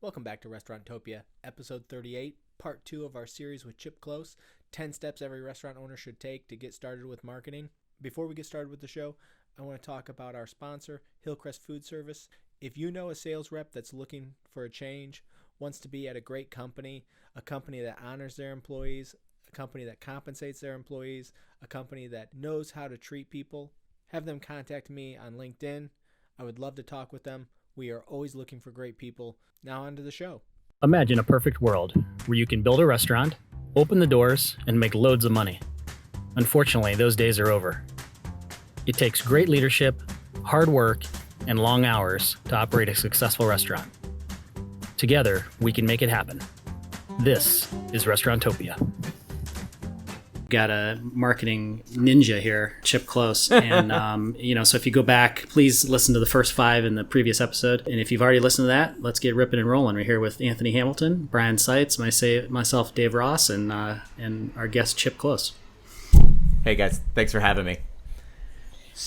Welcome back to Restauranttopia, episode 38, part 2 of our series with Chip Klose, 10 steps every restaurant owner should take to get started with marketing. Before we get started with the show, I want to talk about our sponsor, Hillcrest Food Service. If you know a sales rep that's looking for a change, wants to be at a great company, a company that honors their employees, a company that compensates their employees, a company that knows how to treat people, have them contact me on LinkedIn. I would love to talk with them. We are always looking for great people. Now on to the show. Imagine a perfect world where you can build a restaurant, open the doors, and make loads of money. Unfortunately, those days are over. It takes great leadership, hard work, and long hours to operate a successful restaurant. Together, we can make it happen. This is Restauranttopia. Got a marketing ninja here, Chip Klose. And, so if you go back, please listen to the first 5 in the previous episode. And if you've already listened to that, let's get ripping and rolling. We're here with Anthony Hamilton, Brian Seitz, myself, Dave Ross, and our guest, Chip Klose. Hey, guys. Thanks for having me.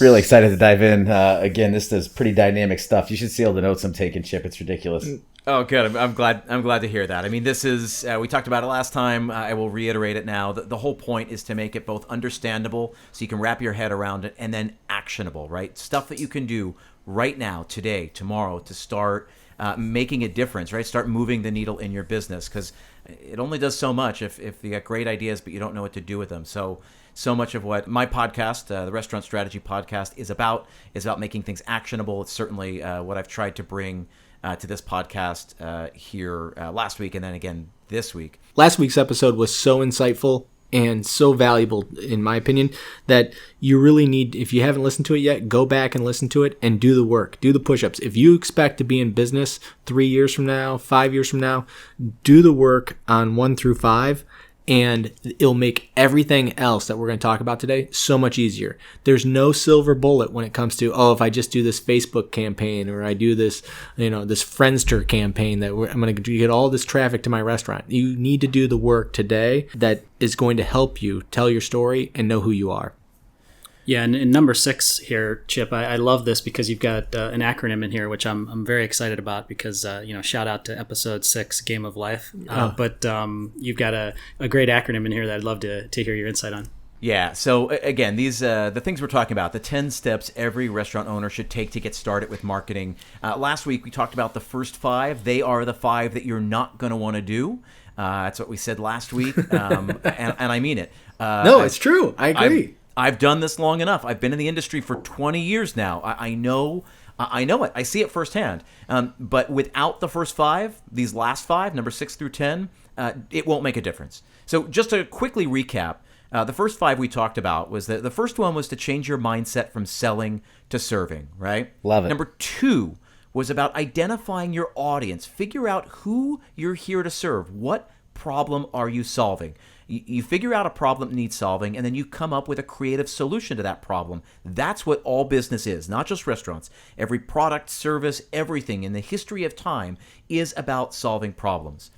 Really excited to dive in. Again, this is pretty dynamic stuff. You should see all the notes I'm taking, Chip. It's ridiculous. Oh, good. I'm glad to hear that. I mean, this is, we talked about it last time. I will reiterate it now. The whole point is to make it both understandable so you can wrap your head around it, and then actionable, right? Stuff that you can do right now, today, tomorrow, to start making a difference, right? Start moving the needle in your business, because it only does so much if you got great ideas, but you don't know what to do with them. So much of what my podcast, the Restaurant Strategy Podcast, is about making things actionable. It's certainly what I've tried to bring to this podcast here last week and then again this week. Last week's episode was so insightful and so valuable, in my opinion, that you really need, if you haven't listened to it yet, go back and listen to it and do the work, do the push-ups. If you expect to be in business 3 years from now, 5 years from now, do the work on 1 through 5. And it'll make everything else that we're going to talk about today so much easier. There's no silver bullet when it comes to, if I just do this Facebook campaign or I do this, this Friendster campaign that I'm going to get all this traffic to my restaurant. You need to do the work today that is going to help you tell your story and know who you are. Yeah, and number 6 here, Chip, I love this because you've got an acronym in here, which I'm very excited about because, shout out to episode 6, Game of Life. But you've got a great acronym in here that I'd love to hear your insight on. Yeah, so again, these the things we're talking about, the 10 steps every restaurant owner should take to get started with marketing. Last week, we talked about the first 5. They are the 5 that you're not going to want to do. That's what we said last week, and I mean it. No, it's true. I agree. I've done this long enough. I've been in the industry for 20 years now. I know it. I see it firsthand. But without the first 5, these last 5, number 6 through 10, it won't make a difference. So just to quickly recap, the first 5 we talked about was that the first one was to change your mindset from selling to serving, right? Love it. Number 2 was about identifying your audience. Figure out who you're here to serve. What problem are you solving? You figure out a problem that needs solving, and then you come up with a creative solution to that problem. That's what all business is, not just restaurants. Every product, service, everything in the history of time is about solving problems.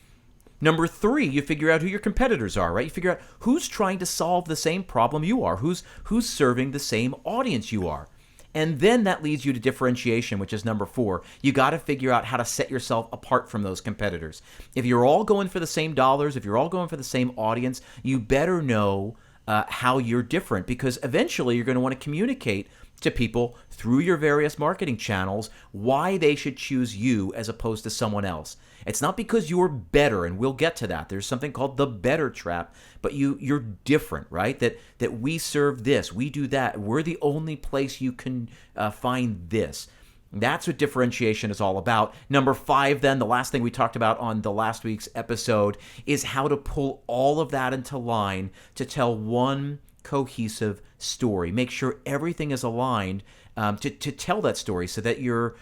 Number 3, you figure out who your competitors are, right? You figure out who's trying to solve the same problem you are, who's serving the same audience you are. And then that leads you to differentiation, which is number 4. You got to figure out how to set yourself apart from those competitors. If you're all going for the same dollars, if you're all going for the same audience, you better know how you're different, because eventually you're going to want to communicate to people through your various marketing channels why they should choose you as opposed to someone else. It's not because you're better, and we'll get to that. There's something called the better trap, but you're different, right? That we serve this, we do that. We're the only place you can find this. That's what differentiation is all about. Number 5, then, the last thing we talked about on the last week's episode is how to pull all of that into line to tell one cohesive story. Make sure everything is aligned to tell that story so that your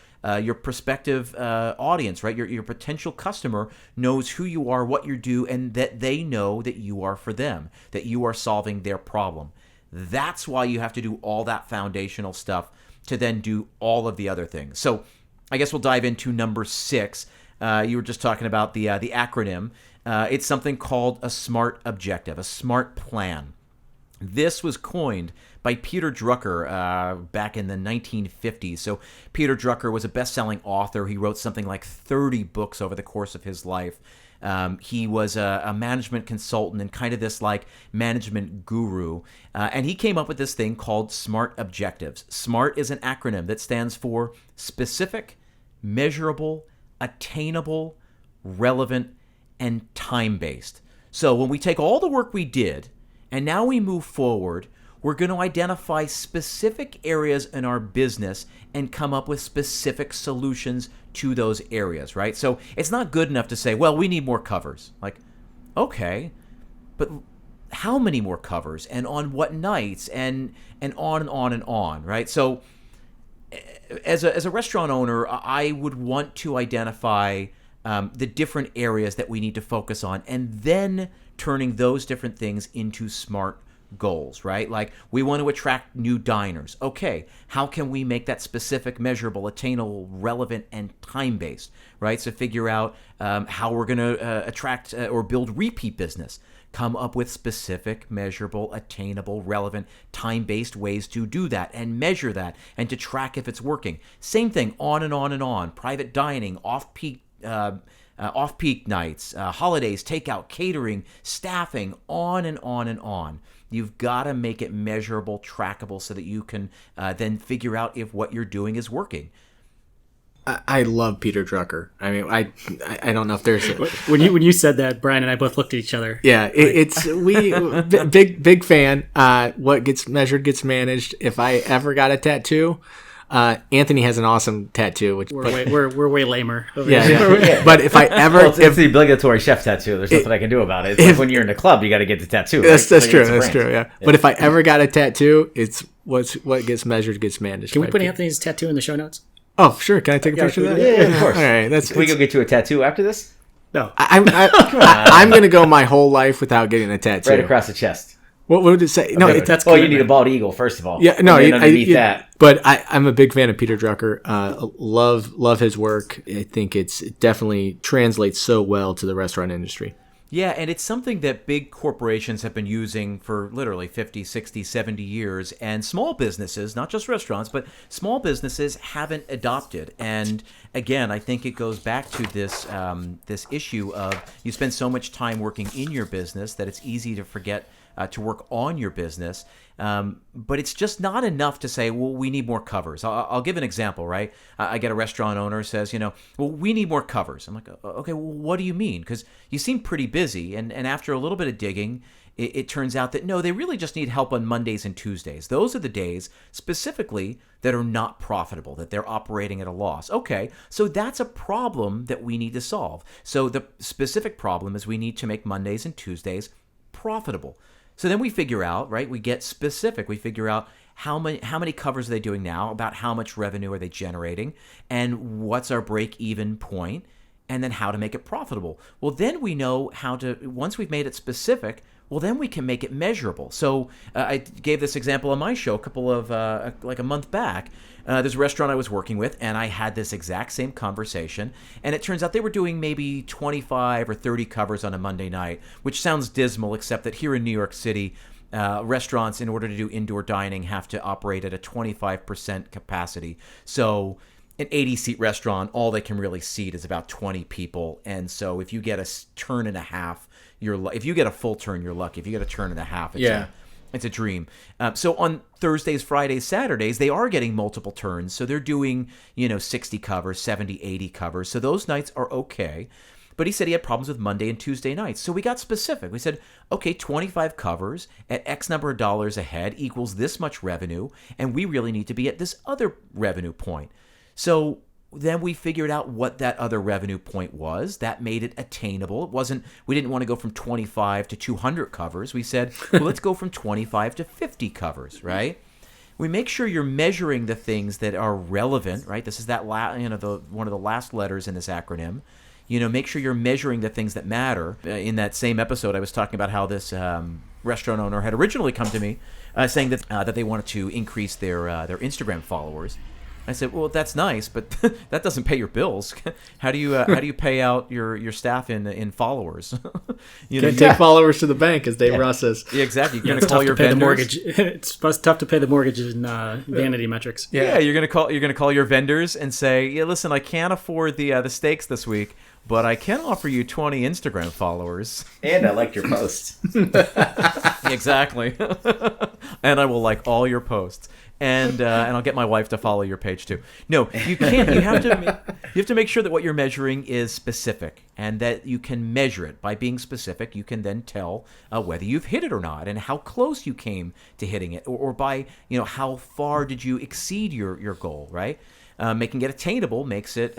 prospective audience, right, your potential customer knows who you are, what you do, and that they know that you are for them, that you are solving their problem. That's why you have to do all that foundational stuff to then do all of the other things. So I guess we'll dive into number 6. You were just talking about the acronym. It's something called a SMART objective, a SMART plan. This was coined by Peter Drucker back in the 1950s. So Peter Drucker was a best-selling author. He wrote something like 30 books over the course of his life. He was a management consultant and kind of this like management guru. And he came up with this thing called SMART objectives. SMART is an acronym that stands for specific, measurable, attainable, relevant, and time-based. So when we take all the work we did and now we move forward, we're going to identify specific areas in our business and come up with specific solutions to those areas, right? So it's not good enough to say, well, we need more covers. Like, okay, but how many more covers and on what nights and on and on and on, right? So as a restaurant owner, I would want to identify the different areas that we need to focus on and then turning those different things into SMART goals, right? Like we want to attract new diners. Okay, how can we make that specific, measurable, attainable, relevant, and time-based, right? So figure out how we're going to attract or build repeat business. Come up with specific, measurable, attainable, relevant, time-based ways to do that and measure that and to track if it's working. Same thing, on and on and on. Private dining, off-peak nights, holidays, takeout, catering, staffing, on and on and on. You've got to make it measurable, trackable, so that you can then figure out if what you're doing is working. I love Peter Drucker. I mean, I don't know if there's when you said that, Brian and I both looked at each other. Yeah, it's big fan. What gets measured gets managed. If I ever got a tattoo, Anthony has an awesome tattoo, which we're way lamer. Yeah. But if I ever, well, it's the obligatory chef tattoo. There's nothing I can do about it. It's like when you're in a club, you got to get the tattoo. That's true. That's true. Yeah. But if I ever got a tattoo, it's what gets measured gets managed. Can we put Anthony's tattoo in the show notes? Oh, sure. Can I take a picture of that? Yeah, of course. All right. Can we go get you a tattoo after this? No. I'm going to go my whole life without getting a tattoo. Right across the chest. What would it say? No, okay. that's. Oh, you need a bald eagle first of all. Yeah, no, underneath that. But I'm a big fan of Peter Drucker. Love his work. I think it definitely translates so well to the restaurant industry. Yeah, and it's something that big corporations have been using for literally 50, 60, 70 years, and small businesses, not just restaurants, but small businesses haven't adopted. And again, I think it goes back to this this issue of you spend so much time working in your business that it's easy to forget to work on your business. But it's just not enough to say, well, we need more covers. I'll give an example, right? I get a restaurant owner who says, well, we need more covers. I'm like, okay, well, what do you mean? Because you seem pretty busy. And after a little bit of digging, it turns out that, no, they really just need help on Mondays and Tuesdays. Those are the days specifically that are not profitable, that they're operating at a loss. Okay, so that's a problem that we need to solve. So the specific problem is we need to make Mondays and Tuesdays profitable. So then we figure out, right, we get specific. We figure out how many covers are they doing now, about how much revenue are they generating, and what's our break-even point, and then how to make it profitable. Well, then we know how to, once we've made it specific, well, then we can make it measurable. So I gave this example on my show a couple of, like a month back. There's a restaurant I was working with, and I had this exact same conversation. And it turns out they were doing maybe 25 or 30 covers on a Monday night, which sounds dismal, except that here in New York City, restaurants, in order to do indoor dining, have to operate at a 25% capacity. So an 80-seat restaurant, all they can really seat is about 20 people. And so if you get a turn and a half, if you get a full turn, you're lucky. If you get a turn and a half, it's a dream. So on Thursdays, Fridays, Saturdays, they are getting multiple turns. So they're doing, 60 covers, 70, 80 covers. So those nights are okay. But he said he had problems with Monday and Tuesday nights. So we got specific. We said, okay, 25 covers at X number of dollars a head equals this much revenue. And we really need to be at this other revenue point. So then we figured out what that other revenue point was. That made it attainable. We didn't want to go from 25 to 200 covers. We said, well, let's go from 25 to 50 covers, right? We make sure you're measuring the things that are relevant, right? This is that one of the last letters in this acronym. Make sure you're measuring the things that matter. In that same episode, I was talking about how this restaurant owner had originally come to me saying that they wanted to increase their Instagram followers. I said, well, that's nice, but that doesn't pay your bills. How do you pay out your staff in followers? You Can't take followers to the bank, as Dave Ross says. Yeah, exactly. You're Yeah, going it's to call tough your to pay the vendors. mortgage. It's tough to pay the mortgage in vanity metrics. Yeah, you're gonna call your vendors and say, yeah, listen, I can't afford the steaks this week, but I can offer you 20 Instagram followers. And I liked your post. Exactly. And I will like all your posts. And I'll get my wife to follow your page too. No, you can't. You have to make sure that what you're measuring is specific, and that you can measure it. By being specific, you can then tell whether you've hit it or not, and how close you came to hitting it, or by how far did you exceed your goal, right? Making it attainable makes it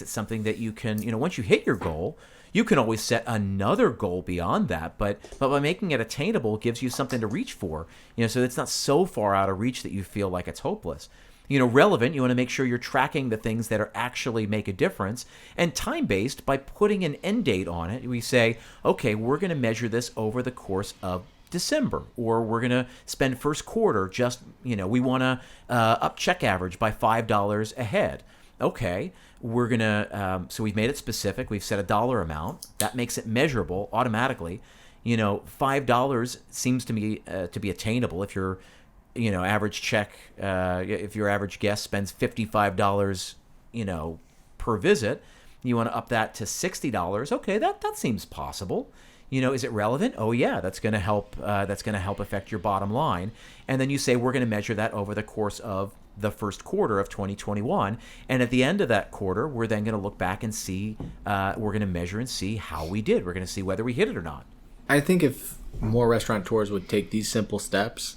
something that you can, once you hit your goal, you can always set another goal beyond that, but by making it attainable gives you something to reach for, so it's not so far out of reach that you feel like it's hopeless. Relevant, you want to make sure you're tracking the things that are actually make a difference, and time-based by putting an end date on it. We say, okay, we're going to measure this over the course of December, or we're going to spend first quarter we want to up check average by $5 ahead. Okay, we're going to, so we've made it specific. We've set a dollar amount. That makes it measurable automatically. $5 seems to me to be attainable if your, average check, if your average guest spends $55, per visit, you want to up that to $60. Okay, that seems possible. Is it relevant? Oh yeah, that's going to help. That's going to help affect your bottom line. And then you say we're going to measure that over the course of the first quarter of 2021, and at the end of that quarter, we're then going to look back and see. We're going to measure and see how we did. We're going to see whether we hit it or not. I think if more restaurateurs would take these simple steps,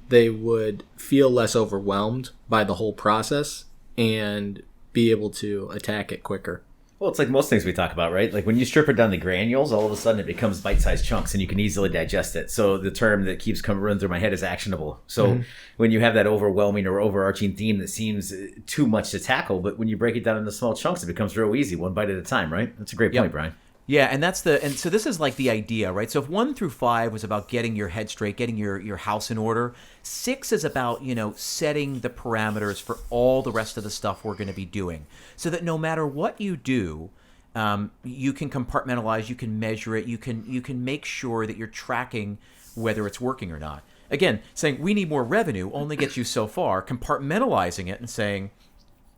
they would feel less overwhelmed by the whole process and be able to attack it quicker. Well, it's like most things we talk about, right? Like when you strip it down to granules, all of a sudden it becomes bite-sized chunks and you can easily digest it. So the term that keeps running through my head is actionable. So when you have that overwhelming or overarching theme that seems too much to tackle, but when you break it down into small chunks, it becomes real easy, one bite at a time, right? That's a great point, Brian. Yeah, and so this is like the idea, right? So if 1 through 5 was about getting your head straight, getting your house in order, 6 is about, setting the parameters for all the rest of the stuff we're going to be doing, so that no matter what you do, you can compartmentalize, you can measure it, you can make sure that you're tracking whether it's working or not. Again, saying we need more revenue only gets you so far. Compartmentalizing it and saying,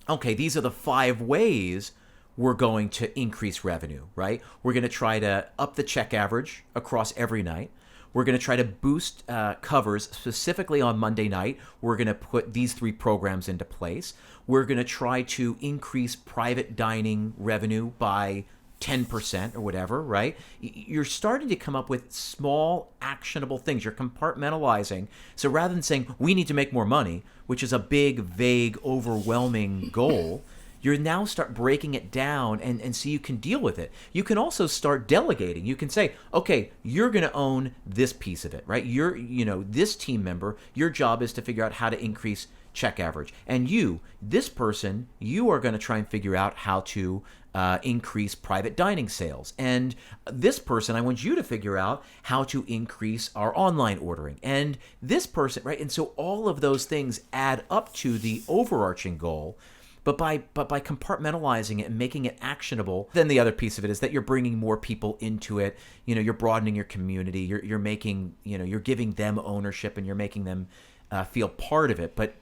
okay, these are the 5 ways we're going to increase revenue, right? We're going to try to up the check average across every night. We're going to try to boost covers specifically on Monday night. We're going to put these 3 programs into place. We're going to try to increase private dining revenue by 10% or whatever, right? You're starting to come up with small, actionable things. You're compartmentalizing. So rather than saying, we need to make more money, which is a big, vague, overwhelming goal, you're now start breaking it down and so you can deal with it. You can also start delegating. You can say, okay, you're going to own this piece of it, right? You're, this team member, your job is to figure out how to increase check average. And this person, you are going to try and figure out how to increase private dining sales. And this person, I want you to figure out how to increase our online ordering. And this person, right? And so all of those things add up to the overarching goal. But by compartmentalizing it and making it actionable, then the other piece of it is that you're bringing more people into it. You're broadening your community. You're making, you're giving them ownership and you're making them feel part of it. But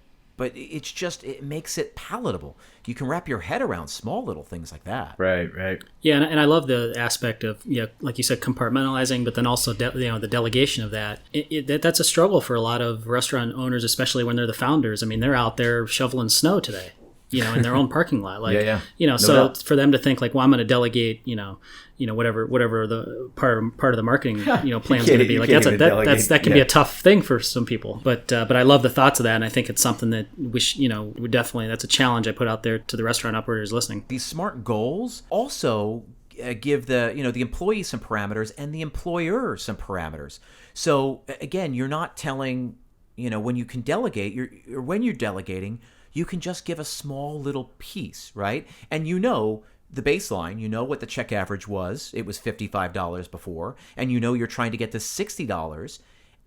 it's just, it makes it palatable. You can wrap your head around small little things like that. Right. Yeah, and I love the aspect of, like you said, compartmentalizing, but then also the delegation of that. That's a struggle for a lot of restaurant owners, especially when they're the founders. I mean, they're out there shoveling snow today. In their own parking lot, No so doubt. for them to think like, well, I'm going to delegate, whatever the part of the marketing, plan is going to be like. That can be a tough thing for some people. But I love the thoughts of that, and I think it's something that we definitely, that's a challenge I put out there to the restaurant operators listening. These SMART goals also give the employee some parameters and the employer some parameters. So again, you're not telling, when you can delegate, when you're delegating, you can just give a small little piece, right? And the baseline, what the check average was. It was $55 before, and you're trying to get to $60.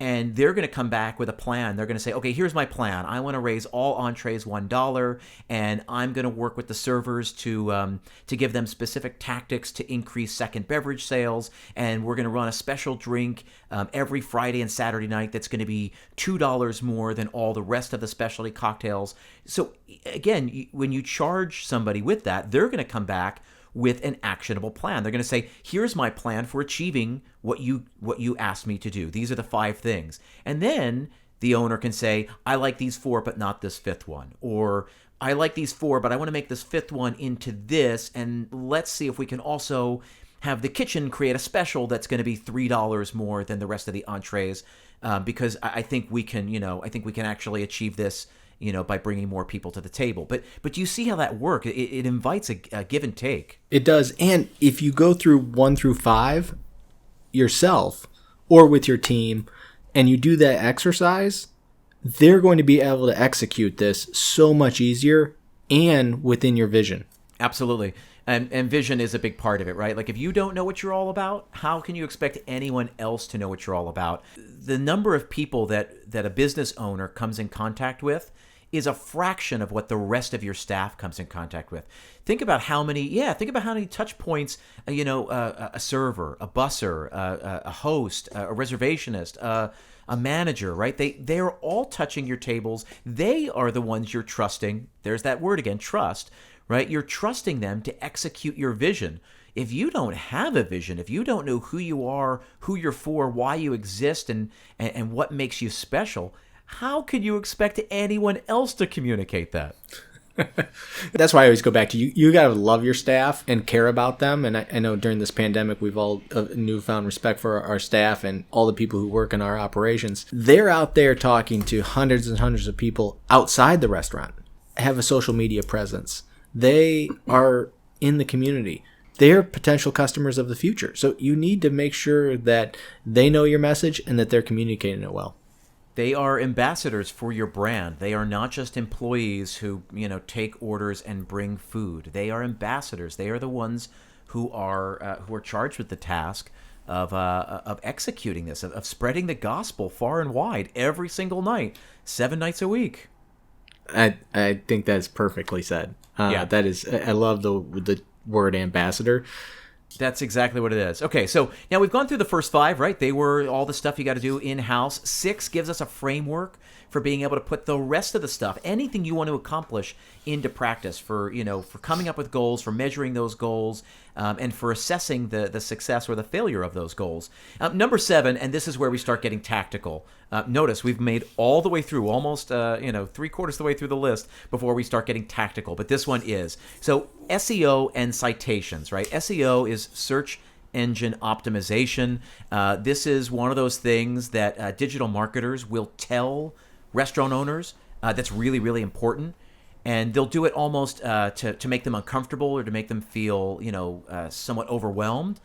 and they're going to come back with a plan. They're going to say, okay, here's my plan. I want to raise all entrees $1, and I'm going to work with the servers to give them specific tactics to increase second beverage sales, and we're going to run a special drink every Friday and Saturday night that's going to be $2 more than all the rest of the specialty cocktails. So again, when you charge somebody with that, they're going to come back with an actionable plan. They're going to say, here's my plan for achieving what you asked me to do. These are the 5 things. And then the owner can say, I like these 4, but not this 5th one. Or I like these 4, but I want to make this 5th one into this. And let's see if we can also have the kitchen create a special that's going to be $3 more than the rest of the entrees. Because I think we can, actually achieve this, by bringing more people to the table. But you see how that works. It invites a give and take. It does. And if you go through 1 through 5 yourself or with your team and you do that exercise, they're going to be able to execute this so much easier and within your vision. Absolutely. And vision is a big part of it, right? Like if you don't know what you're all about, how can you expect anyone else to know what you're all about? The number of people that a business owner comes in contact with is a fraction of what the rest of your staff comes in contact with. Think about how many touch points, a server, a busser, a host, a reservationist, a manager, right? They're all touching your tables. They are the ones you're trusting. There's that word again, trust, right? You're trusting them to execute your vision. If you don't have a vision, if you don't know who you are, who you're for, why you exist, and what makes you special, how can you expect anyone else to communicate that? That's why I always go back to you got to love your staff and care about them. And I know during this pandemic, we've all newfound respect for our staff and all the people who work in our operations. They're out there talking to hundreds and hundreds of people outside the restaurant, have a social media presence. They are in the community. They're potential customers of the future. So you need to make sure that they know your message and that they're communicating it well. They are ambassadors for your brand. They are not just employees who, take orders and bring food. They are ambassadors. They are the ones who are charged with the task of executing this, of spreading the gospel far and wide every single night, 7 nights a week. I think that's perfectly said. That is, I love the word ambassador. That's exactly what it is. Okay, so now we've gone through the first 5, right? They were all the stuff you got to do in-house. 6 gives us a framework for being able to put the rest of the stuff, anything you want to accomplish, into practice for coming up with goals, for measuring those goals, and for assessing the success or the failure of those goals. Number 7, and this is where we start getting tactical. Notice we've made all the way through, almost 3/4 of the way through the list before we start getting tactical. But this one is. So SEO and citations, right? SEO is search engine optimization. This is one of those things that digital marketers will tell restaurant owners that's really, really important. And they'll do it almost to make them uncomfortable or to make them feel, somewhat overwhelmed.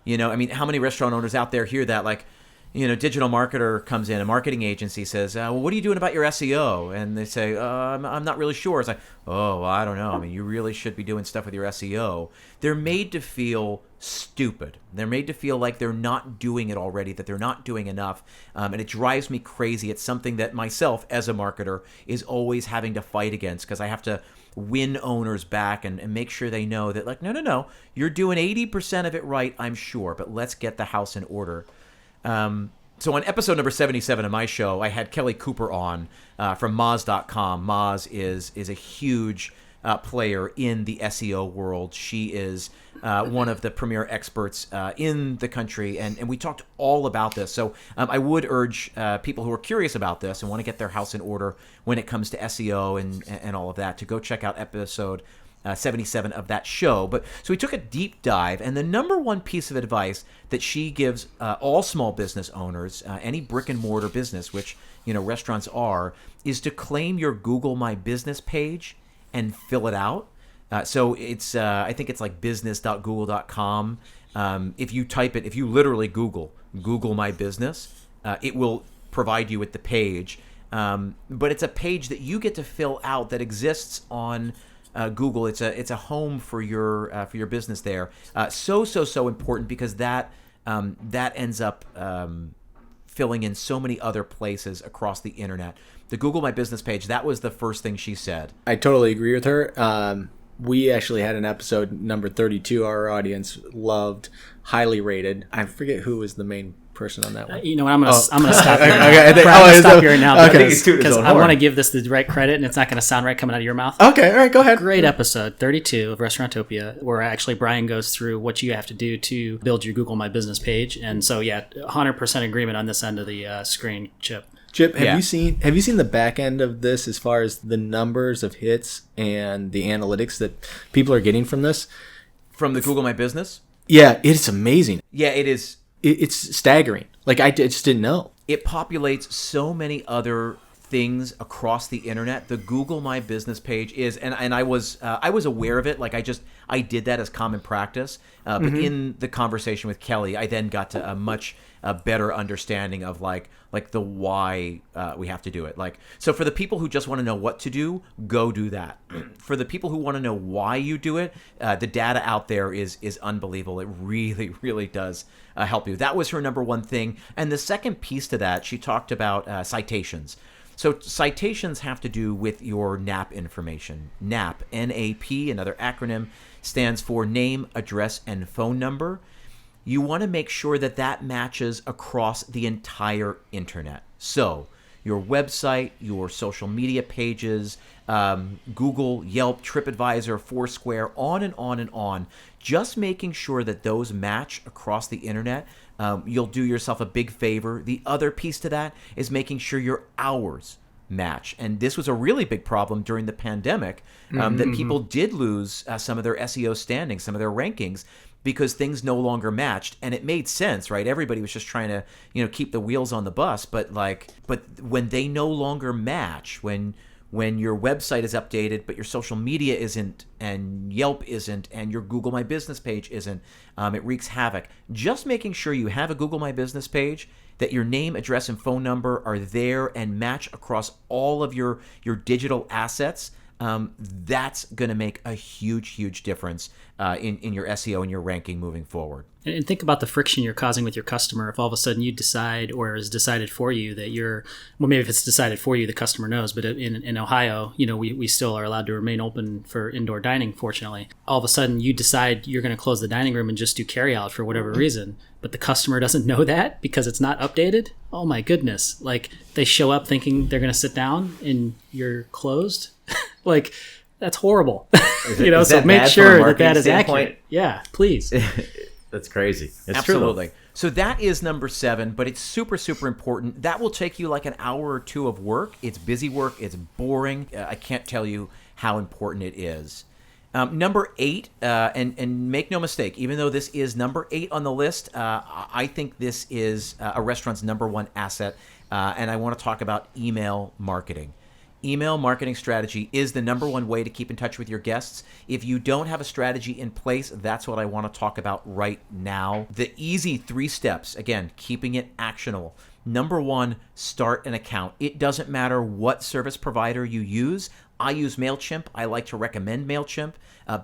How many restaurant owners out there hear that, like, digital marketer comes in, a marketing agency says, well, what are you doing about your SEO? And they say, I'm not really sure. It's like, oh, well, I don't know. You really should be doing stuff with your SEO. They're made to feel stupid. They're made to feel like they're not doing it already, that they're not doing enough. And it drives me crazy. It's something that myself, as a marketer, is always having to fight against, because I have to win owners back and make sure they know that, like, no, you're doing 80% of it right, I'm sure, but let's get the house in order. So on episode number 77 of my show, I had Kelly Cooper on from Moz.com. Moz is a huge player in the SEO world. She is one of the premier experts in the country, and we talked all about this. So I would urge people who are curious about this and want to get their house in order when it comes to SEO and all of that to go check out episode 77 of that show. But so we took a deep dive, and the number one piece of advice that she gives all small business owners, any brick and mortar business, which restaurants are, is to claim your Google My Business page and fill it out. So it's I think it's like business.google.com. If you literally Google My Business, it will provide you with the page. But it's a page that you get to fill out that exists on Google. It's a home for your business there. So important, because that ends up filling in so many other places across the internet. The Google My Business page, that was the first thing she said. I totally agree with her. We actually had an episode number 32 our audience loved, highly rated. I forget who was the main person on that one. You know what? I'm gonna stop you. Okay, I'm gonna stop you right now okay. because I want to give this the right credit, and it's not going to sound right coming out of your mouth. Okay, all right, go ahead. Great episode 32 of Restaurantopia, where actually Brian goes through what you have to do to build your Google My Business page, and so 100% agreement on this end of the screen, Chip. Chip, have you seen the back end of this as far as the numbers of hits and the analytics that people are getting from this? From the Google My Business? Yeah, it's amazing. Yeah, it is. It's staggering. Like, I just didn't know. It populates so many other things across the internet. The Google My Business page is, and I was aware of it. Like, I did that as common practice. But in the conversation with Kelly, I then got to a much better understanding of like the why we have to do it. Like, so for the people who just want to know what to do, go do that. For the people who want to know why you do it, the data out there is unbelievable. It really, really does help you. That was her number one thing. And the second piece to that, she talked about citations. So citations have to do with your NAP information. NAP, N-A-P, another acronym, stands for name, address, and phone number. You want to make sure that that matches across the entire internet. So your website, your social media pages, Google, Yelp, TripAdvisor, Foursquare, on and on and on. Just making sure that those match across the internet, you'll do yourself a big favor. The other piece to that is making sure your hours match. And this was a really big problem during the pandemic, that people did lose some of their SEO standings, some of their rankings, because things no longer matched. And it made sense, right? Everybody was just trying to, keep the wheels on the bus. But when they no longer match, when your website is updated, but your social media isn't, and Yelp isn't, and your Google My Business page isn't, it wreaks havoc. Just making sure you have a Google My Business page, that your name, address, and phone number are there and match across all of your digital assets, that's going to make a huge difference in your SEO and your ranking moving forward. And think about the friction you're causing with your customer if all of a sudden you decide, or is decided for you, that maybe if it's decided for you, the customer knows, but in Ohio, we still are allowed to remain open for indoor dining, fortunately. All of a sudden you decide you're going to close the dining room and just do carry out for whatever reason, but the customer doesn't know that because it's not updated. Oh my goodness. Like, they show up thinking they're going to sit down and you're closed. Like, that's horrible. So make sure that is accurate. Yeah, please. That's crazy. It's Absolutely. True. So that is number 7, but it's super important. That will take you like an hour or two of work. It's busy work. It's boring. I can't tell you how important it is. Number 8, and make no mistake, even though this is number 8 on the list, I think this is a restaurant's number 1 asset, and I want to talk about email marketing. Email marketing strategy is the number 1 way to keep in touch with your guests. If you don't have a strategy in place, that's what I want to talk about right now. The easy 3 steps, again, keeping it actionable. Number 1, start an account. It doesn't matter what service provider you use. I use MailChimp. I like to recommend MailChimp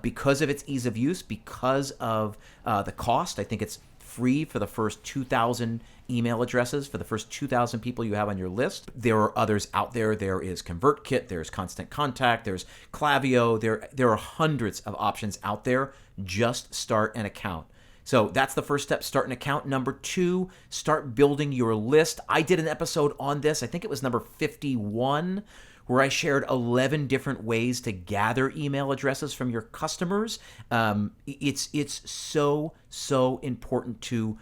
because of its ease of use, because of the cost. I think it's free for the first 2,000 email addresses, for the first 2,000 people you have on your list. There are others out there. There is ConvertKit, there's Constant Contact, there's Klaviyo. There are hundreds of options out there. Just start an account. So that's the first step, start an account. Number 2, start building your list. I did an episode on this. I think it was number 51, where I shared 11 different ways to gather email addresses from your customers. It's so important to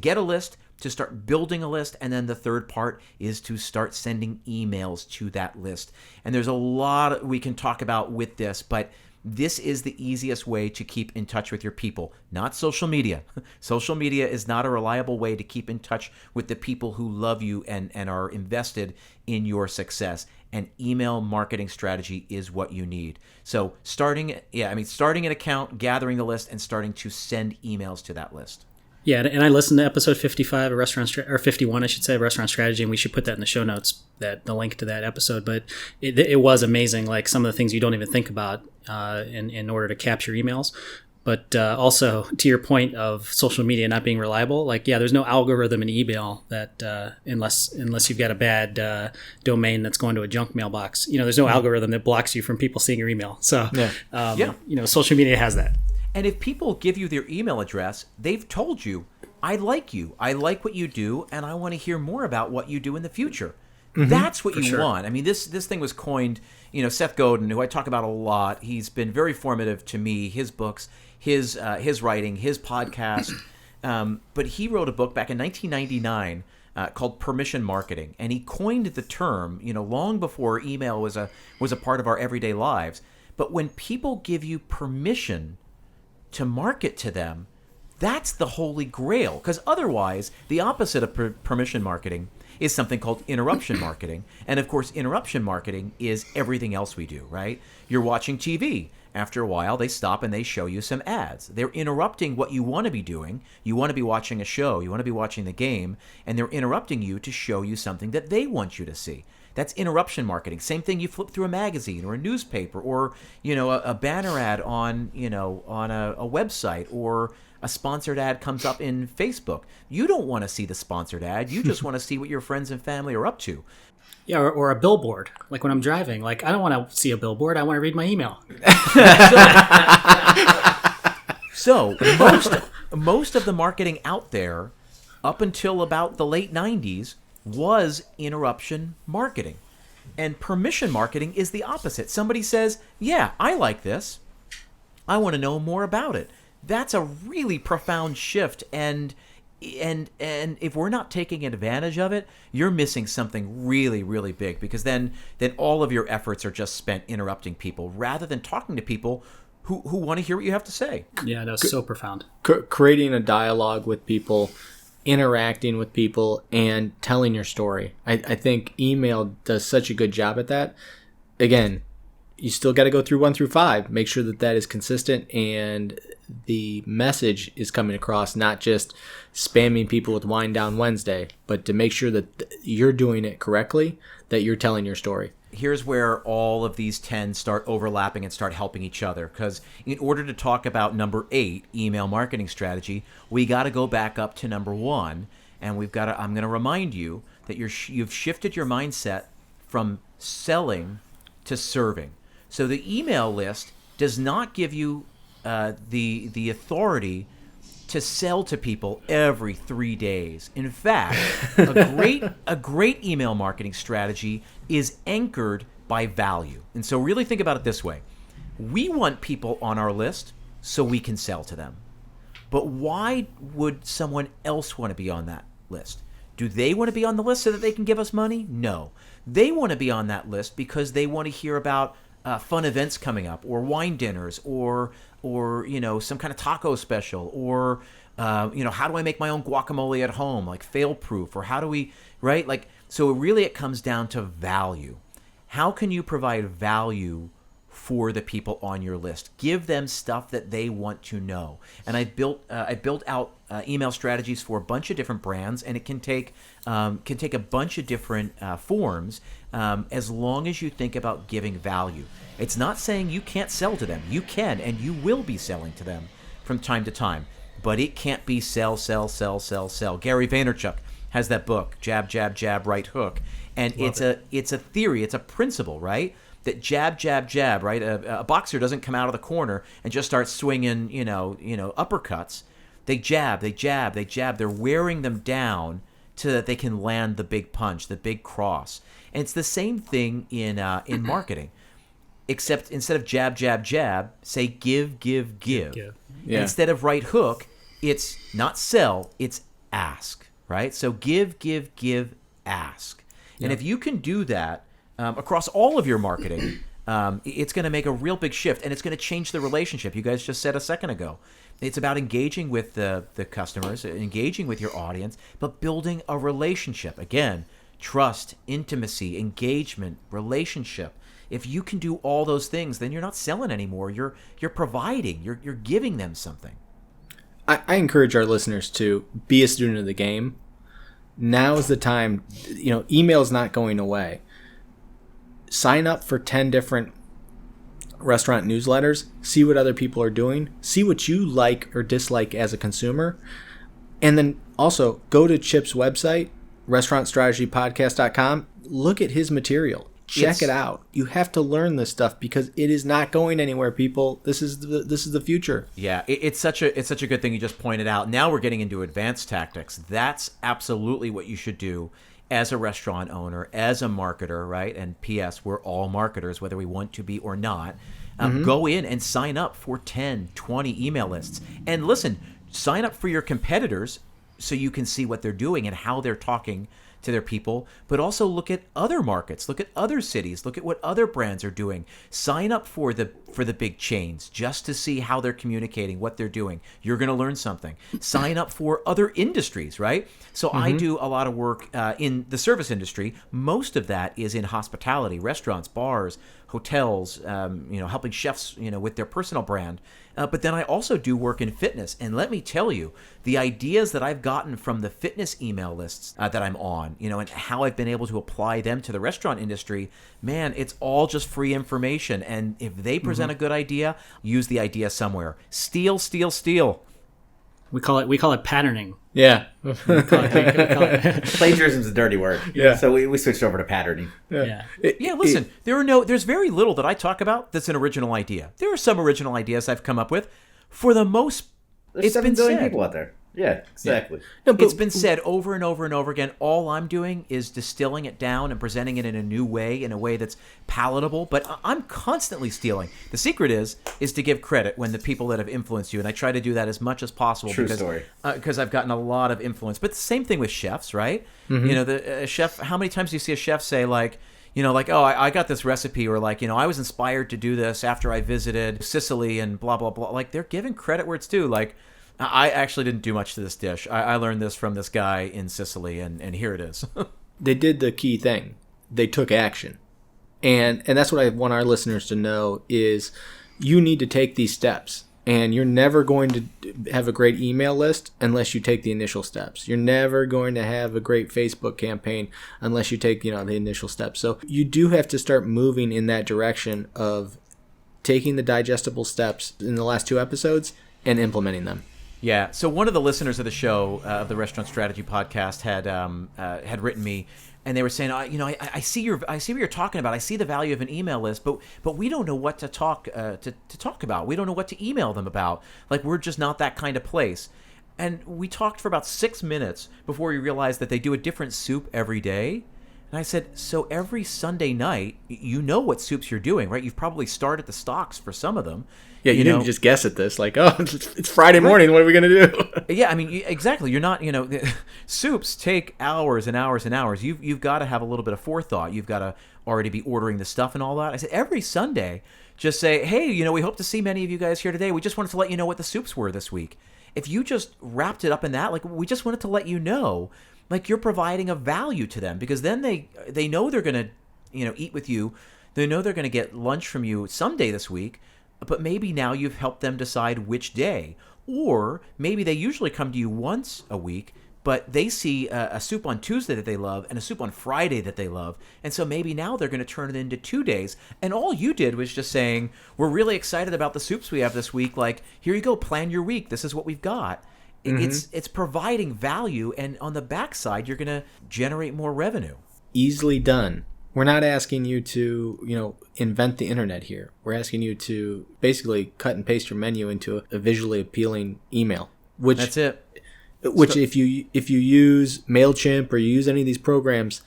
get a list, to start building a list, and then the third part is to start sending emails to that list. And there's a lot we can talk about with this, but this is the easiest way to keep in touch with your people, not social media. Social media is not a reliable way to keep in touch with the people who love you and are invested in your success. And email marketing strategy is what you need. So starting an account, gathering the list, and starting to send emails to that list. Yeah, and I listened to episode 55 of or 51, I should say, of Restaurant Strategy, and we should put that in the show notes, the link to that episode. But it was amazing, like some of the things you don't even think about in order to capture emails. But also, to your point of social media not being reliable, like, yeah, there's no algorithm in email that unless you've got a bad domain that's going to a junk mailbox, there's no algorithm that blocks you from people seeing your email. So, social media has that. And if people give you their email address, they've told you, I like you, I like what you do, and I want to hear more about what you do in the future. That's what you want. I mean, this thing was coined, Seth Godin, who I talk about a lot. He's been very formative to me, his books, his writing, his podcast. But he wrote a book back in 1999 called Permission Marketing, and he coined the term, long before email was a part of our everyday lives. But when people give you permission to market to them, that's the holy grail. Because otherwise, the opposite of permission marketing is something called interruption marketing. And of course, interruption marketing is everything else we do, right? You're watching TV. After a while, they stop and they show you some ads. They're interrupting what you want to be doing. You want to be watching a show. You want to be watching the game. And they're interrupting you to show you something that they want you to see. That's interruption marketing. Same thing, you flip through a magazine or a newspaper or, a banner ad on a website, or a sponsored ad comes up in Facebook. You don't want to see the sponsored ad. You just want to see what your friends and family are up to. Yeah, or a billboard. Like when I'm driving, like I don't want to see a billboard. I want to read my email. So most of the marketing out there, up until about the late 90s, was interruption marketing. And permission marketing is the opposite. Somebody says, yeah, I like this. I want to know more about it. That's a really profound shift, and if we're not taking advantage of it, you're missing something really, really big, because then all of your efforts are just spent interrupting people rather than talking to people who want to hear what you have to say. Yeah, that's so profound. Creating a dialogue with people, interacting with people, and telling your story. I think email does such a good job at that. Again, you still got to go through 1 through 5. Make sure that is consistent and the message is coming across, not just spamming people with Wind Down Wednesday, but to make sure that you're doing it correctly, that you're telling your story. Here's where all of these 10 start overlapping and start helping each other. Because in order to talk about number 8, email marketing strategy, we got to go back up to number 1, and I'm going to remind you that you've shifted your mindset from selling to serving. So the email list does not give you the authority to sell to people every 3 days. In fact, a great email marketing strategy is anchored by value. And so really think about it this way. We want people on our list so we can sell to them. But why would someone else want to be on that list? Do they want to be on the list so that they can give us money? No. They want to be on that list because they want to hear about fun events coming up, or wine dinners, or some kind of taco special, or how do I make my own guacamole at home, like fail proof, or how do we, right? Like, so really it comes down to value. How can you provide value for the people on your list? Give them stuff that they want to know. And I built out email strategies for a bunch of different brands, and it can take a bunch of different forms, as long as you think about giving value. It's not saying you can't sell to them. You can, and you will be selling to them from time to time. But it can't be sell, sell, sell, sell, sell. Gary Vaynerchuk has that book, Jab, Jab, Jab, Right Hook. And it's a theory, it's a principle, right? That jab, jab, jab, right? A boxer doesn't come out of the corner and just start swinging, uppercuts. They jab, they jab, they jab. They're wearing them down so that they can land the big punch, the big cross. And it's the same thing in marketing, except instead of jab, jab, jab, say give, give, give. Yeah. Instead of right hook, it's not sell, it's ask, right? So give, give, give, ask. Yeah. And if you can do that across all of your marketing, it's going to make a real big shift, and it's going to change the relationship. You guys just said a second ago. It's about engaging with the customers, engaging with your audience, but building a relationship. Again, trust, intimacy, engagement, relationship. If you can do all those things, then you're not selling anymore. You're providing. You're giving them something. I encourage our listeners to be a student of the game. Now is the time. Email is not going away. Sign up for 10 different restaurant newsletters, see what other people are doing, see what you like or dislike as a consumer, and then also go to Chip's website, restaurantstrategypodcast.com, look at his material. Check it out. You have to learn this stuff because it is not going anywhere, people. This is the future. Yeah, it's such a good thing you just pointed out. Now we're getting into advanced tactics. That's absolutely what you should do as a restaurant owner, as a marketer, right? And P.S., we're all marketers, whether we want to be or not. Go in and sign up for 10, 20 email lists. And listen, sign up for your competitors so you can see what they're doing and how they're talking to their people, but also look at other markets, look at other cities, look at what other brands are doing. Sign up for the big chains just to see how they're communicating, what they're doing. You're going to learn something. Sign up for other industries, right? So I do a lot of work in the service industry. Most of that is in hospitality, restaurants, bars, hotels, helping chefs, with their personal brand. But then I also do work in fitness. And let me tell you, the ideas that I've gotten from the fitness email lists that I'm on, and how I've been able to apply them to the restaurant industry, man, it's all just free information. And if they present a good idea, use the idea somewhere. Steal, steal, steal. We call it patterning. Yeah. Plagiarism's a dirty word. Yeah. So we switched over to patterning. Yeah. Listen, there's very little that I talk about that's an original idea. There are some original ideas I've come up with. For the most, There's it's 7 been billion said. people out there. Yeah, exactly. No, but It's been said over and over and over again. All I'm doing is distilling it down and presenting it in a new way, in a way that's palatable. But I'm constantly stealing. The secret is to give credit when the people that have influenced you, and I try to do that as much as possible. True because, story. Because I've gotten a lot of influence. But the same thing with chefs, right? The chef. How many times do you see a chef say like, oh, I got this recipe, or like, I was inspired to do this after I visited Sicily and blah, blah, blah. Like, they're giving credit where it's due. Like, I actually didn't do much to this dish. I learned this from this guy in Sicily, and here it is. they did the key thing. They took action. And that's what I want our listeners to know is you need to take these steps. And you're never going to have a great email list unless you take the initial steps. You're never going to have a great Facebook campaign unless you take, the initial steps. So you do have to start moving in that direction of taking the digestible steps in the last 2 episodes and implementing them. Yeah. So one of the listeners of the show, of the Restaurant Strategy podcast, had written me, and they were saying, I see what you're talking about. I see the value of an email list, but we don't know what to talk about. We don't know what to email them about. Like, we're just not that kind of place. And we talked for about 6 minutes before we realized that they do a different soup every day. And I said, so every Sunday night, you know what soups you're doing, right? You've probably started the stocks for some of them. Yeah, you didn't just guess at this, like, oh, it's Friday morning, what are we going to do? Yeah, I mean, exactly. You're not, soups take hours and hours and hours. You've got to have a little bit of forethought. You've got to already be ordering the stuff and all that. I said, every Sunday, just say, hey, we hope to see many of you guys here today. We just wanted to let you know what the soups were this week. If you just wrapped it up in that, like, we just wanted to let you know, like, you're providing a value to them, because then they know they're going to, eat with you. They know they're going to get lunch from you someday this week. But maybe now you've helped them decide which day. Or maybe they usually come to you once a week, but they see a soup on Tuesday that they love and a soup on Friday that they love. And so maybe now they're going to turn it into 2 days. And all you did was just saying, we're really excited about the soups we have this week. Like, here you go, plan your week. This is what we've got. It's providing value. And on the backside, you're going to generate more revenue. Easily done. We're not asking you to, invent the internet here. We're asking you to basically cut and paste your menu into a visually appealing email. That's it. Which, if you use MailChimp or you use any of these programs,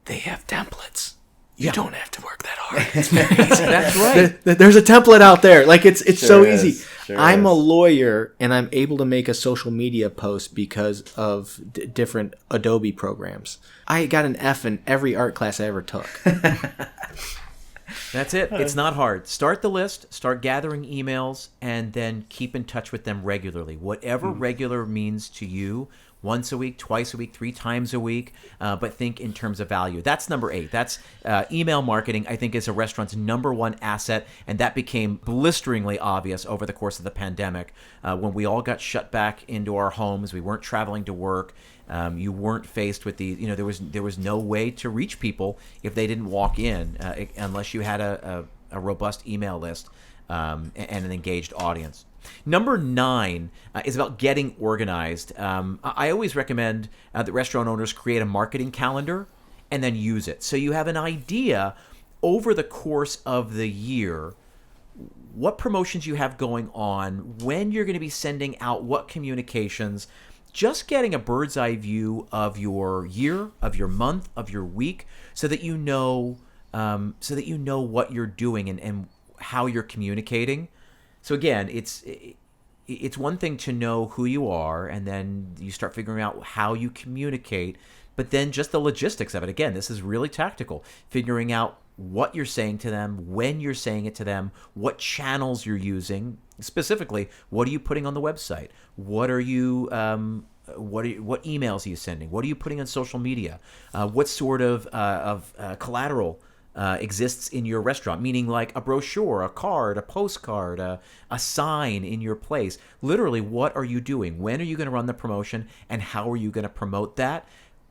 they have templates. You don't have to work that hard. It's very easy. That's right. There's a template out there. Like, it's Sure so is. easy. Sure I'm is. a lawyer, and I'm able to make a social media post because of different Adobe programs. I got an F in every art class I ever took. That's it. It's not hard. Start the list, start gathering emails, and then keep in touch with them regularly. Whatever regular means to you, once a week, twice a week, 3 times a week, but think in terms of value. That's number 8. That's email marketing, I think, is a restaurant's number 1 asset, and that became blisteringly obvious over the course of the pandemic when we all got shut back into our homes. We weren't traveling to work. You weren't faced with the, there was no way to reach people if they didn't walk in, unless you had a a robust email list and an engaged audience. Number 9 is about getting organized. I always recommend that restaurant owners create a marketing calendar and then use it. So you have an idea over the course of the year what promotions you have going on, when you're going to be sending out what communications, just getting a bird's eye view of your year, of your month, of your week, so that you know what you're doing and how you're communicating. So again, it's one thing to know who you are, and then you start figuring out how you communicate, but then just the logistics of it. Again, this is really tactical, figuring out what you're saying to them, when you're saying it to them, what channels you're using. Specifically, what are you putting on the website? What emails are you sending? What are you putting on social media? What sort of collateral exists in your restaurant? Meaning like a brochure, a card, a postcard, a sign in your place. Literally, what are you doing? When are you going to run the promotion, and how are you going to promote that?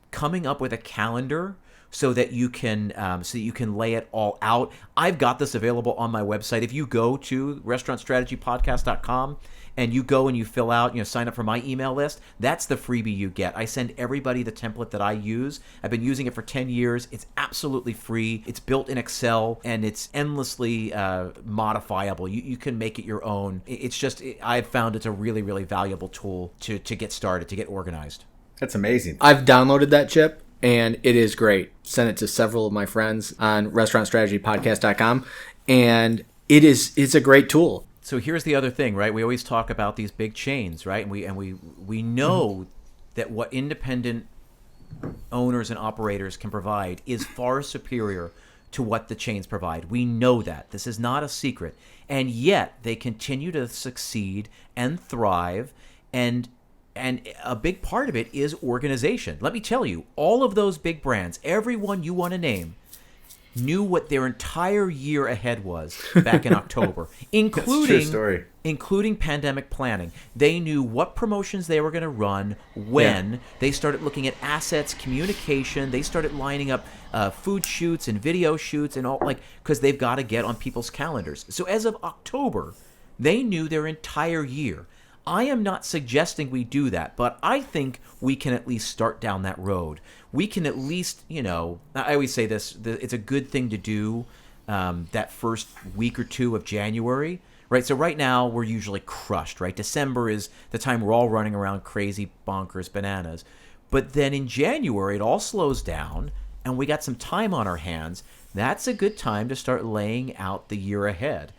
Coming up with a calendar so that you can lay it all out. I've got this available on my website. If you go to restaurantstrategypodcast.com and you go and you fill out, sign up for my email list, that's the freebie you get. I send everybody the template that I use. I've been using it for 10 years. It's absolutely free. It's built in Excel, and it's endlessly modifiable. You can make it your own. I've found it's a really, really valuable tool to get started, to get organized. That's amazing. I've downloaded that, Chip, and it is great. Sent it to several of my friends on restaurantstrategypodcast.com, and it's a great tool. So here's the other thing, right? We always talk about these big chains, right? And we know that what independent owners and operators can provide is far superior to what the chains provide. We know that. This is not a secret. And yet they continue to succeed and thrive, and a big part of it is organization. Let me tell you, all of those big brands, everyone you want to name, knew what their entire year ahead was back in October, including pandemic planning. They knew what promotions they were going to run, when. Yeah. They started looking at assets, communication. They started lining up food shoots and video shoots and all, because they've got to get on people's calendars. So as of October, they knew their entire year. I am not suggesting we do that, but I think we can at least start down that road. We can at least, I always say this, it's a good thing to do that first week or two of January, right? So right now we're usually crushed, right? December is the time we're all running around crazy, bonkers, bananas. But then in January, it all slows down and we got some time on our hands. That's a good time to start laying out the year ahead.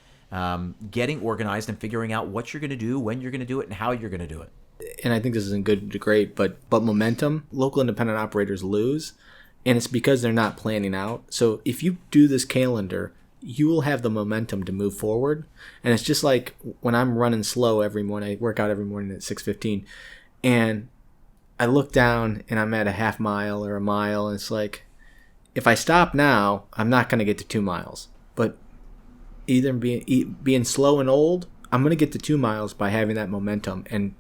Getting organized and figuring out what you're going to do, when you're going to do it, and how you're going to do it. And I think this isn't good to great, but momentum, local independent operators lose, and it's because they're not planning out. So if you do this calendar, you will have the momentum to move forward. And it's just like when I'm running slow every morning, I work out every morning at 6:15, and I look down and I'm at a half mile or a mile, and it's like, if I stop now, I'm not going to get to 2 miles. But either being slow and old, I'm going to get to 2 miles by having that momentum and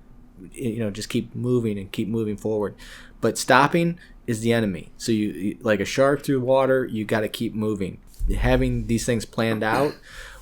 just keep moving and keep moving forward. But stopping is the enemy. So you like a shark through water, you got to keep moving. Having these things planned out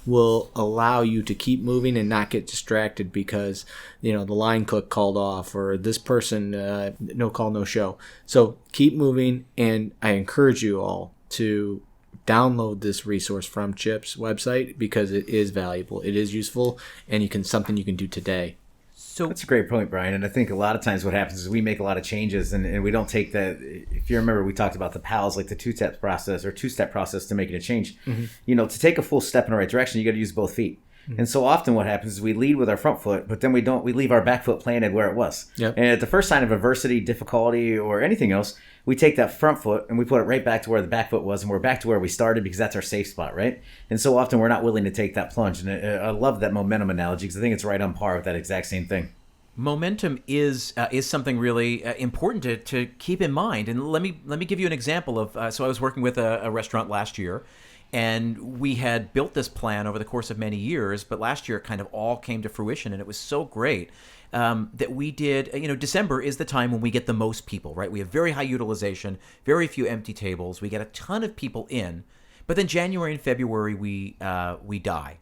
will allow you to keep moving and not get distracted because the line cook called off or this person no call no show. So keep moving, and I encourage you all to download this resource from Chip's website because it is valuable, it is useful, and something you can do today. So that's a great point, Brian. And I think a lot of times what happens is we make a lot of changes and we don't take that. If you remember, we talked about the PALs, like the two-step process to making a change. Mm-hmm. To take a full step in the right direction, you got to use both feet. Mm-hmm. And so often what happens is we lead with our front foot, but then we leave our back foot planted where it was. Yep. And at the first sign of adversity, difficulty, or anything else, we take that front foot and we put it right back to where the back foot was, and we're back to where we started because that's our safe spot, right? And so often we're not willing to take that plunge. And I love that momentum analogy because I think it's right on par with that exact same thing. Momentum is something really important to keep in mind. And let me give you an example of. So I was working with a restaurant last year, and we had built this plan over the course of many years. But last year, it kind of all came to fruition, and it was so great that we did. December is the time when we get the most people, right? We have very high utilization, very few empty tables. We get a ton of people in. But then January and February we die,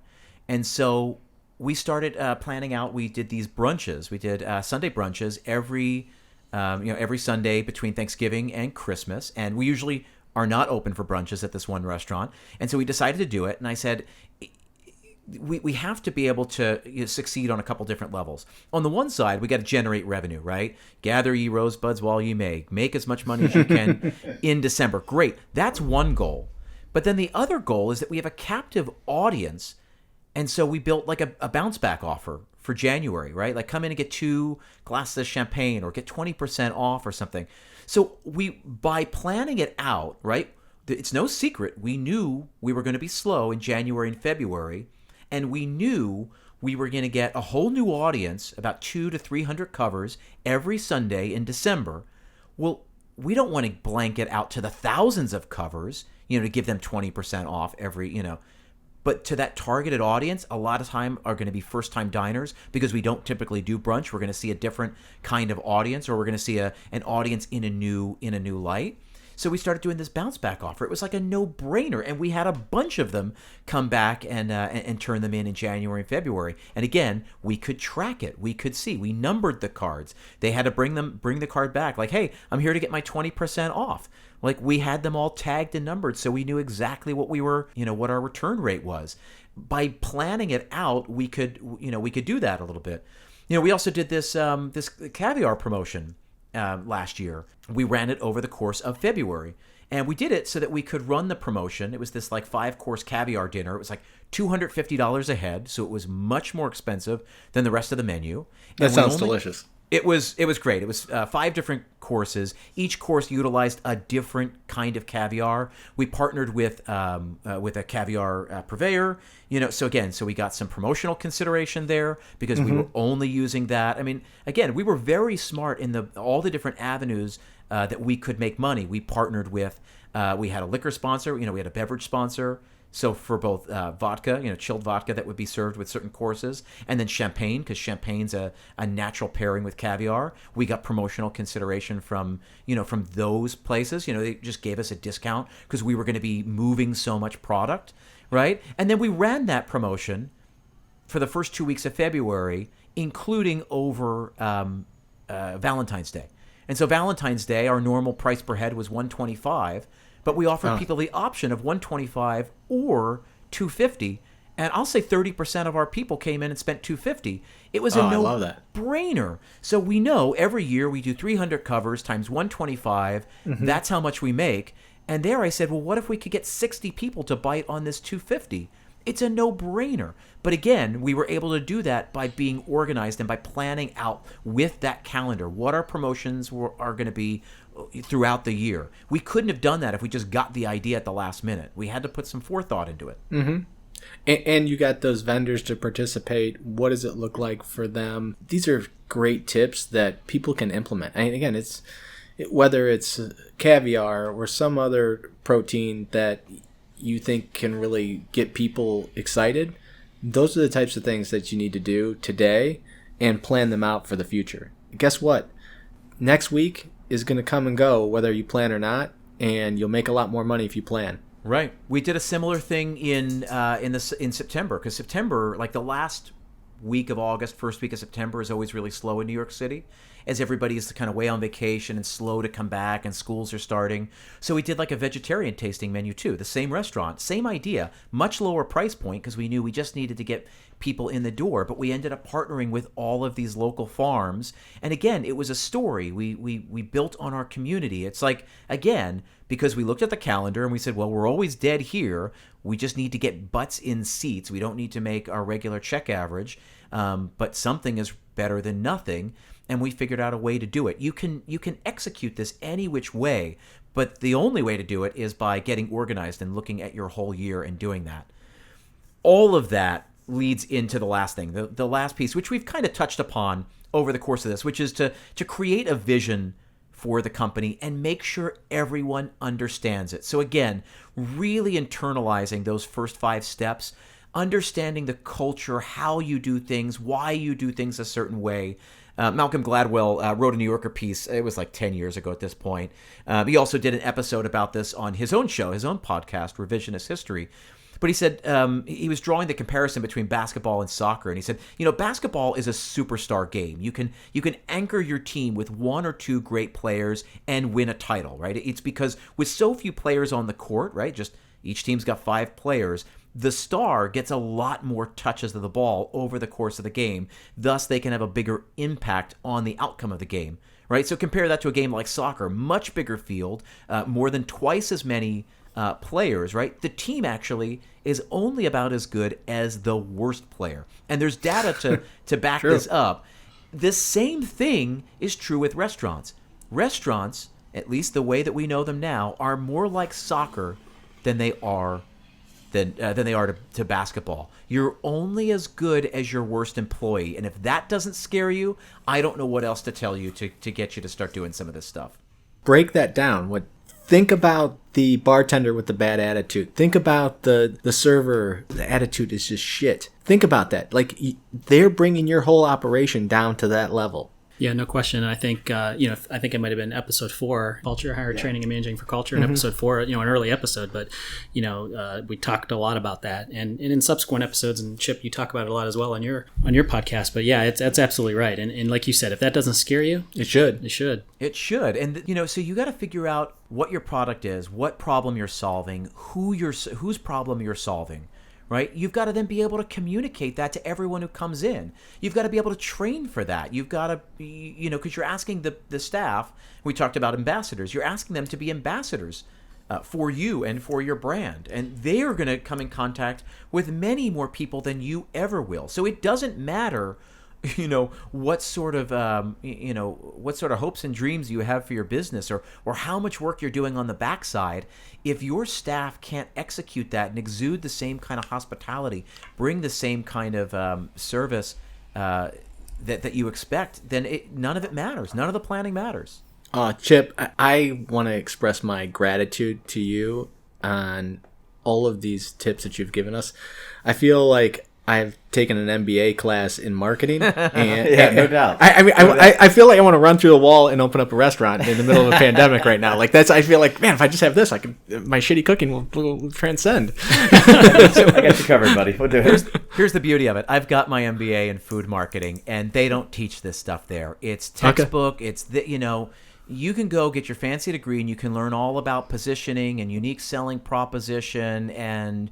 and so we started planning out. We did these brunches. We did Sunday brunches every Sunday between Thanksgiving and Christmas, and we usually are not open for brunches at this one restaurant. And so we decided to do it, and I said, we have to be able to succeed on a couple different levels. On the one side, we got to generate revenue, right? Gather ye rosebuds while you may. Make as much money as you can in December. Great. That's one goal. But then the other goal is that we have a captive audience. And so we built like a bounce back offer for January, right? Like come in and get 2 glasses of champagne or get 20% off or something. So by planning it out, right? It's no secret. We knew we were going to be slow in January and February. And we knew we were going to get a whole new audience, about 200 to 300 covers every Sunday in December. Well, we don't want to blanket out to the thousands of covers, to give them 20% off every, But to that targeted audience, a lot of time are going to be first-time diners because we don't typically do brunch. We're going to see a different kind of audience, or we're going to see an audience in a new light. So we started doing this bounce back offer. It was like a no-brainer, and we had a bunch of them come back and turn them in January and February. And again, we could track it. We could see. We numbered the cards. They had to bring the card back. Like, hey, I'm here to get my 20% off. Like we had them all tagged and numbered, so we knew exactly what what our return rate was. By planning it out, we could do that a little bit. We also did this caviar promotion. Last year. We ran it over the course of February, and we did it so that we could run the promotion. It was this like 5-course caviar dinner. It was like $250 a head, so it was much more expensive than the rest of the menu. That sounds delicious. It was great. It was 5 different courses. Each course utilized a different kind of caviar. We partnered with a caviar purveyor. So we got some promotional consideration there because we were only using that. I mean, again, we were very smart in all the different avenues that we could make money. We partnered with. We had a liquor sponsor. We had a beverage sponsor. So for both vodka, chilled vodka that would be served with certain courses, and then champagne, because champagne's a natural pairing with caviar. We got promotional consideration from those places. They just gave us a discount because we were going to be moving so much product, right? And then we ran that promotion for the first 2 weeks of February, including over Valentine's Day. And so Valentine's Day, our normal price per head was $125. But we offered people the option of $125 or $250, and I'll say 30% of our people came in and spent $250. It was a no-brainer. So we know every year we do 300 covers times $125. That's how much we make. And there I said, well, what if we could get 60 people to bite on this $250? It's a no-brainer. But again, we were able to do that by being organized and by planning out with that calendar what our promotions are going to be throughout the year. We couldn't have done that if we just got the idea at the last minute. We had to put some forethought into it. And you got those vendors to participate. What does it look like for them? These are great tips that people can implement. And again, whether it's caviar or some other protein that you think can really get people excited, those are the types of things that you need to do today and plan them out for the future. Guess what? Next week is going to come and go whether you plan or not, and you'll make a lot more money if you plan. Right. We did a similar thing in September, because September, like the last week of August, first week of September is always really slow in New York City, as everybody is kind of way on vacation and slow to come back and schools are starting. So we did like a vegetarian tasting menu too. The same restaurant, same idea, much lower price point because we knew we just needed to get people in the door. But we ended up partnering with all of these local farms. And again, it was a story. We built on our community. It's like, again, because we looked at the calendar and we said, well, we're always dead here. We just need to get butts in seats. We don't need to make our regular check average. But something is better than nothing. And we figured out a way to do it. You can execute this any which way, but the only way to do it is by getting organized and looking at your whole year and doing that. All of that leads into the last thing, the last piece, which we've kind of touched upon over the course of this, which is to create a vision for the company and make sure everyone understands it. So again, really internalizing those first 5 steps, understanding the culture, how you do things, why you do things a certain way, Malcolm Gladwell wrote a New Yorker piece. It was like 10 years ago at this point. He also did an episode about this on his own show, his own podcast, Revisionist History. But he said he was drawing the comparison between basketball and soccer, and he said, basketball is a superstar game. You can anchor your team with one or two great players and win a title, right? It's because with so few players on the court, right? Just each team's got 5 players. The star gets a lot more touches of the ball over the course of the game. Thus, they can have a bigger impact on the outcome of the game, right? So compare that to a game like soccer, much bigger field, more than twice as many players, right? The team actually is only about as good as the worst player. And there's data to back this up. The same thing is true with restaurants. Restaurants, at least the way that we know them now, are more like soccer than they are to basketball. You're only as good as your worst employee. And if that doesn't scare you, I don't know what else to tell you to get you to start doing some of this stuff. Break that down. Think about the bartender with the bad attitude. Think about the server. The attitude is just shit. Think about that. Like, they're bringing your whole operation down to that level. Yeah, no question. And I think, I think it might have been episode 4, culture, higher training and managing for culture, in episode 4, an early episode, but, we talked a lot about that. And in subsequent episodes, and Chip, you talk about it a lot as well on your podcast. But yeah, that's absolutely right. And like you said, if that doesn't scare you, it should. It should. It should. And, so you got to figure out what your product is, what problem you're solving, whose problem you're solving. Right? You've got to then be able to communicate that to everyone who comes in. You've got to be able to train for that. You've got to, because you're asking the staff, we talked about ambassadors, you're asking them to be ambassadors for you and for your brand. And they are going to come in contact with many more people than you ever will. So it doesn't matter, what sort of hopes and dreams you have for your business or how much work you're doing on the backside. If your staff can't execute that and exude the same kind of hospitality, bring the same kind of service that you expect, then none of it matters. None of the planning matters. Chip, I want to express my gratitude to you on all of these tips that you've given us. I feel like I've taken an MBA class in marketing, and yeah, no doubt. I feel like I want to run through the wall and open up a restaurant in the middle of a pandemic right now. Like I feel like, man, if I just have this, my shitty cooking will transcend. I got you covered, buddy. We'll do it. Here's the beauty of it. I've got my MBA in food marketing, and they don't teach this stuff there. It's textbook. Okay. It's you can go get your fancy degree and you can learn all about positioning and unique selling proposition and,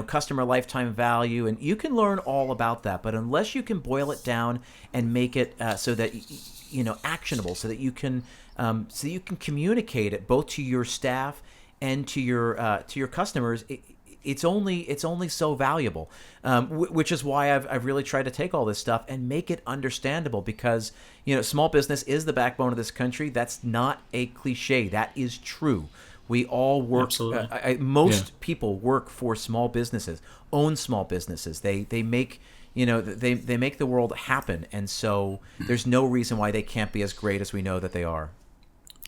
customer lifetime value. And you can learn all about that. But unless you can boil it down and make it so that, actionable, so that you can communicate it both to your staff and to your customers, it's only so valuable, which is why I've really tried to take all this stuff and make it understandable, because small business is the backbone of this country. That's not a cliche. That is true. We all work. Most people work for small businesses, own small businesses. They make they make the world happen, and so there's no reason why they can't be as great as we know that they are.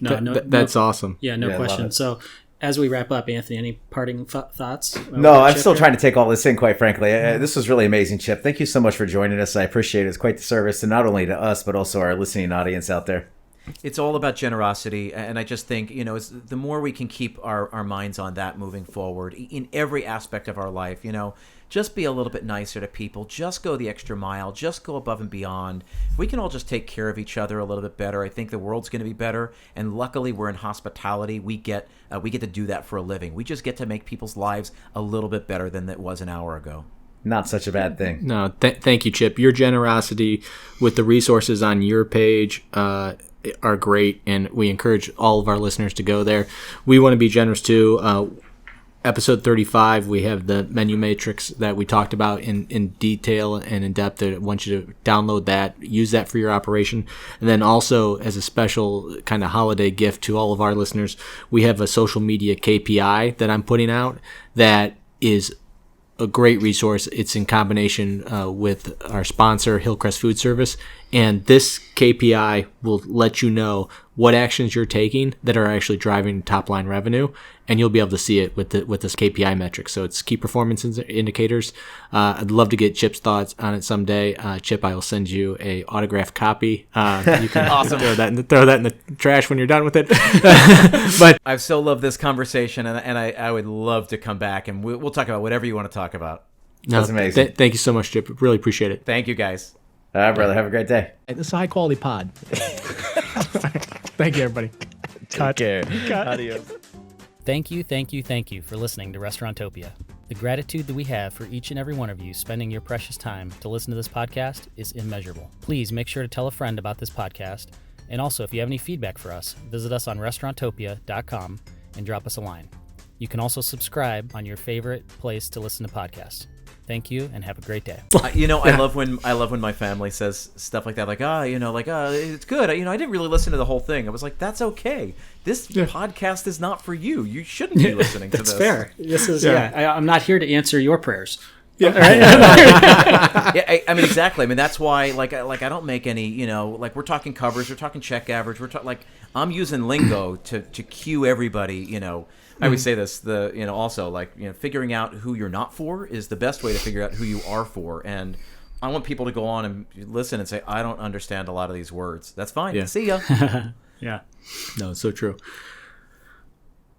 That's awesome. Yeah, no question. So, as we wrap up, Anthony, any parting thoughts? No, I'm still trying to take all this in, quite frankly. This was really amazing, Chip. Thank you so much for joining us. I appreciate it. It's quite the service, and not only to us, but also our listening audience out there. It's all about generosity, and I just think, it's the more we can keep our minds on that moving forward in every aspect of our life, just be a little bit nicer to people, just go the extra mile, just go above and beyond. If we can all just take care of each other a little bit better, I think the world's going to be better. And luckily, we're in hospitality. We get to do that for a living. We just get to make people's lives a little bit better than it was an hour ago. Not such a bad thing. No, thank you, Chip. Your generosity with the resources on your page are great, and we encourage all of our listeners to go there. We want to be generous too. Episode 35, we have the menu matrix that we talked about in detail and in depth. I want you to download that, use that for your operation. And then also, as a special kind of holiday gift to all of our listeners, we have a social media KPI that I'm putting out that is a great resource. It's in combination with our sponsor, Hillcrest Food Service, And this KPI will let you know what actions you're taking that are actually driving top line revenue, and you'll be able to see it with this KPI metric. So it's key performance indicators. I'd love to get Chip's thoughts on it someday. Chip, I will send you a autographed copy. You can Awesome. throw that in the trash when you're done with it. But I've so loved this conversation, and I would love to come back, and we'll talk about whatever you want to talk about. no, That's amazing. Thank you so much, Chip. Really appreciate it. Thank you, guys. All right, brother. Have a great day. This is a high quality pod. Thank you, everybody. Take care. Adios. Thank you for listening to Restaurantopia. The gratitude that we have for each and every one of you spending your precious time to listen to this podcast is immeasurable. Please make sure to tell a friend about this podcast. And also, if you have any feedback for us, visit us on restaurantopia.com and drop us a line. You can also subscribe on your favorite place to listen to podcasts. Thank you and have a great day. I love when my family says stuff like that, like, it's good. I didn't really listen to the whole thing. I was like, that's okay. This podcast is not for you. You shouldn't be listening to this. That's fair. This is I'm not here to answer your prayers. Yeah, I mean, exactly. I mean, that's why, like I don't make any, like we're talking covers, we're talking check average, I'm using lingo to cue everybody, I always say this, also figuring out who you're not for is the best way to figure out who you are for. And I want people to go on and listen and say, I don't understand a lot of these words. That's fine. Yeah. See ya. Yeah. No, it's so true.